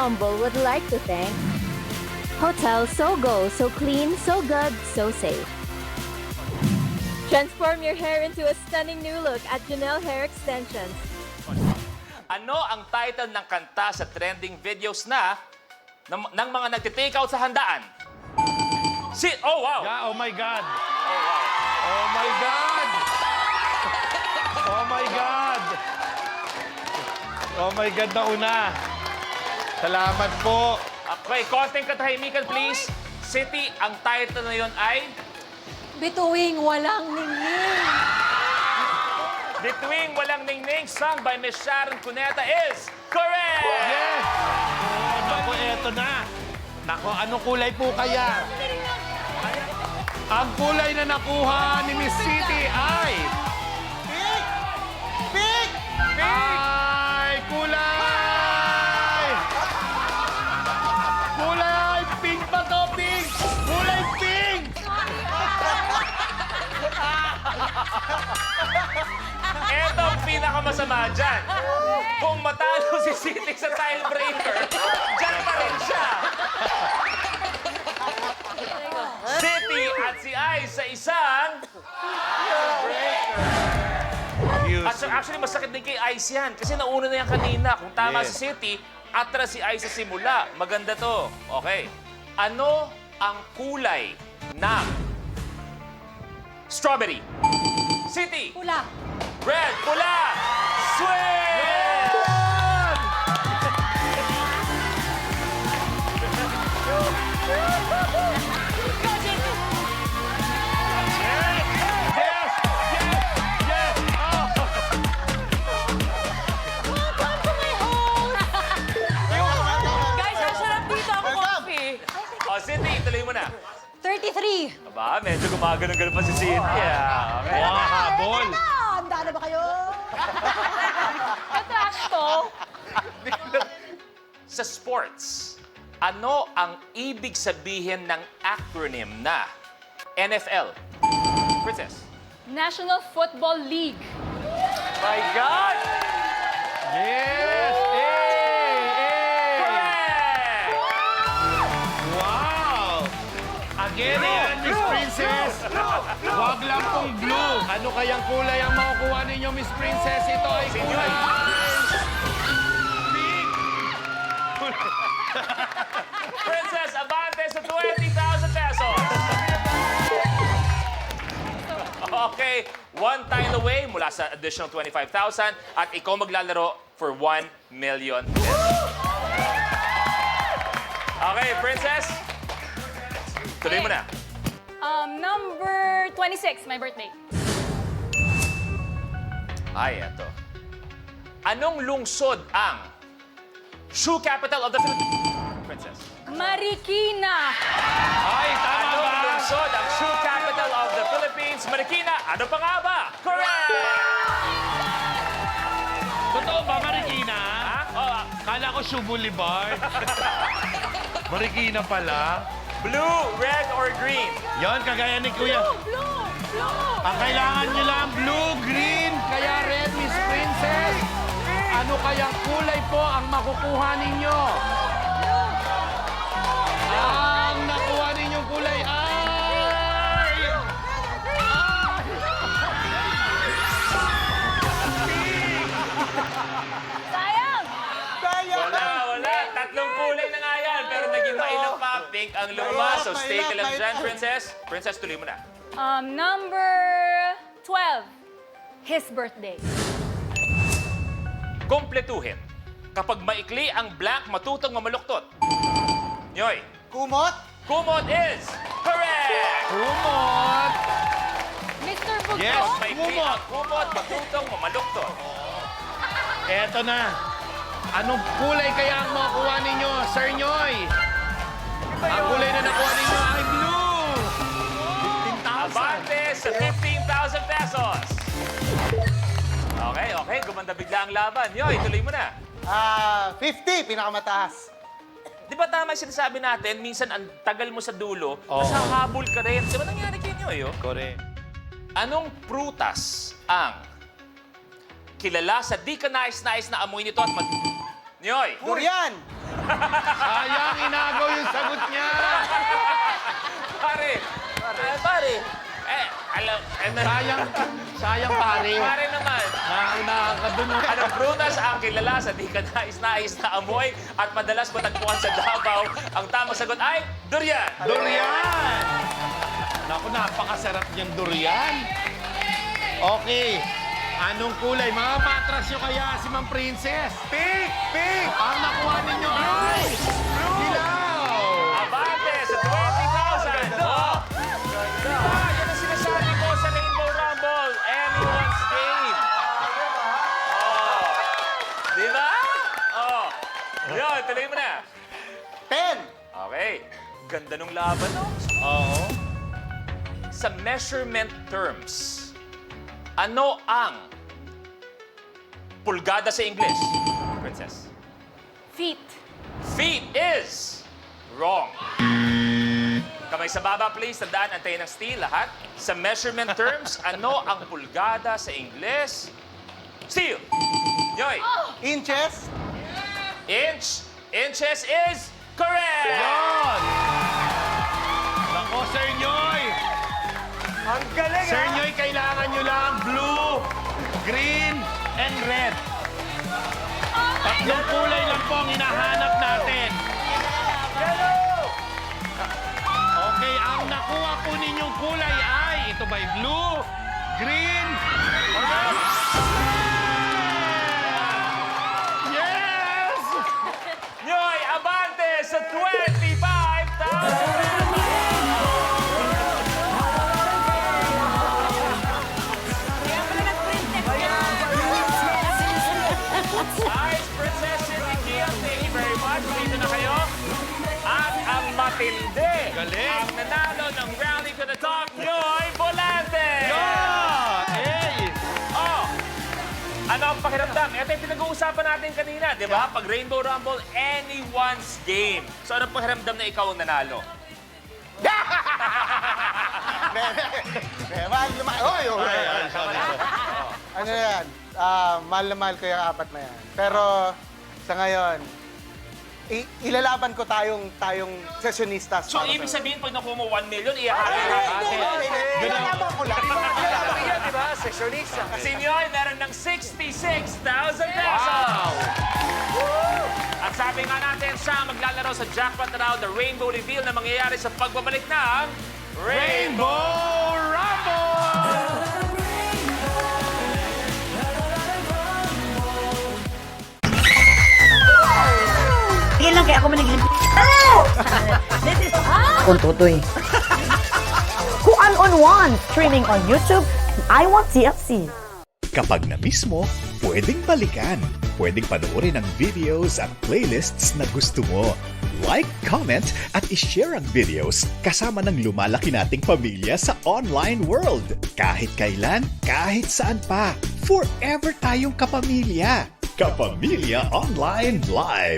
Humble would like to thank Hotel Sogo, so clean, so good, so safe. Transform your hair into a stunning new look at Janelle Hair Extensions. Ano ang title ng kanta sa trending videos ng mga nagtitake out sa handaan? Oh, wow! Yeah, oh my God. Oh, wow. Oh my God. Oh my God. Oh my God na una. Salamat po. Okay, konting katahimikan, please. City, ang title na yon ay Bituing walang ningning. Between Walang Ningning, sung by Miss Sharon Cuneta is correct! Yes. Oh, naku, eto na. Naku, anong kulay po kaya? Ang kulay na nakuha ni Miss City ay... Pink! Pink! Ay, kulay! Kulay! Pink ba to? Pink! Kulay pink! Eto ang pinakamasama dyan. Kung matalo si City sa tiebreaker, dyan pa rin siya. City at si Ice sa isang... At actually, masakit din kay Ice yan. Kasi nauna na yan kanina. Kung tama Yes. si City, atras si Ice sa simula. Maganda to. Okay. Ano ang kulay ng strawberry? City. Pula. Red. Pula. Swing! Yes! Yes! Yes! Oh! Guys, masarap dito ako coffee. O, City, tuloy mo na. 33. Aba, medyo gumagano'n pa si City. Ah. Okay. Mga habol. Handa na ba kayo? Katrash to. Sa sports, ano ang ibig sabihin ng acronym na NFL? Princess. National Football League. My God! Yes! Hey! Hey! Correct! Wow! Again yan, Miss Princess. Huwag lang pong blue. Ano kayang kulay ang makukuha ninyo, Miss Princess? Ito ay kulay pink. Princess, abante sa 20,000 pesos. Okay, one tile away mula sa additional 25,000 at ikaw maglalaro for 1 million pesos. Okay, Princess. Tuloy mo na. Number 26, my birthday. Ay, eto. Anong lungsod ang shoe capital of the Philippines? Princess. Marikina. Ay, tama Anong ba? lungsod ang shoe capital of the Philippines? Marikina. Ano pa nga ba? Correct! Totoo ba, Marikina? Ha? Oh, Kala ko Shoe Boulevard. Marikina pala. blue, red, or green? Yon, kagaya ni Kuya. Blue. Ang kailangan nyo lang, blue, green, kaya red, Miss Princess. Ano kayang kulay po ang makukuha ninyo? Ang nakuha ninyong kulay ay... Sayang. Wala. Tatlong kulay na nga yan. Pero naging mainam pa. Pink ang lumabas. So stay ka lang dyan, Princess. Princess, tuloy mo na. Number 12, his birthday. Kompletuhin. Kapag maikli ang blank, matutong mamaluktot. Nyoy. Kumot? Kumot is correct! Kumot! Mr. Bugto. Yes. Maikli ang kumot, matutong mamaluktot. Eto na. Anong kulay kaya ang makukuha ninyo, Sir Nyoy? Ang kulay na nakuha ninyo ay blue! 15,000. Abante sa 15,000 pesos. Okay. Gumanda bigla ang laban. Nyoy, tuloy mo na. 50, pinakamataas. Di ba tama yung sinasabi natin, minsan ang tagal mo sa dulo, Oo. nasahabol ka rin. Di ba nangyari kay Nyoy, oh? Correct. Anong prutas ang kilala sa di ka nais-nais na amoy nito at Nyoy. Durian. Sayang, inagaw yung sagot niya. Pare. Pare. Sayang pare. Pare naman. Naunahan ka dun. Anong prutas ang kilala sa di ka nais na amoy at madalas matagpuan sa Davao? Ang tamang sagot ay durian. Durian! Naku, napakasarap niyang durian. Okay. Anong kulay? Mga matras nyo kaya si Ma'am Princess? Pink! Pink! Ang nakuha ninyo ay... Dilaw! Abante sa 20,000. Oh. Diba? Yan ang sinasabi ko sa Rainbow Rumble. Anyone's game. Oh. Diba? Oh. Yun, tuloy mo na. 10! Okay. Ganda nung laban, no? Oo. Sa measurement terms, ano ang pulgada sa English? Princess. Feet. Feet is wrong. Kamay sa baba, please. Tandaan, antayin ng steel, lahat. Sa measurement terms, ano ang pulgada sa English? Steel. Yoy. Inches? Inches is correct. Yun! Nako, Sir Nyoy! Ang galing Sir Nyoy, kailangan nyo lang blue, green, and red. Tatlong kulay lang po ang hinahanap natin. Okay, ang nakuha po ninyong kulay ay, ito ba'y blue, green, or red? Yes! Nyoy, abante sa 25,000. Nice, Princess Cindy Kiel. Thank you very much. Dito na kayo. At ang matindi. Galing. Ang nanalo ng Rally to the Top, Nyoy Volante. Hey! Oh, ano ang pakiramdam? Ito yung pinag-uusapan natin kanina, di ba? Pag Rainbow Rumble, anyone's game. So, ano ang pakiramdam na ikaw ang nanalo? Mahal na mahal. Oy, oy. Ano yan? Mahal na mahal ko yung apat na yan. Pero sa ngayon, ilalaban ko tayong sessionistas. So, para ibig sa- sabihin, pag nakuha mo 1 million, iyahain mo natin. Ilalaban ko lang. Ilalaban ko lang. Diba? Sessionista. Kasi Nyoy, meron ng 66,000 pesos. At sabi nga natin, siya maglalaro sa jackpot round, the Rainbow Reveal na mangyayari sa pagbabalik ng Rainbow Rumble! Tingin lang kaya ako manigilip. Kung tutoy. Kung on one, streaming on YouTube, I Want TFC. Kapag na-miss mo, pwedeng balikan. Pwedeng panoorin ang videos at playlists na gusto mo. Like, comment, at ishare ang videos kasama ng lumalaki nating pamilya sa online world. Kahit kailan, kahit saan pa. Forever tayong kapamilya. Kapamilya Online Live.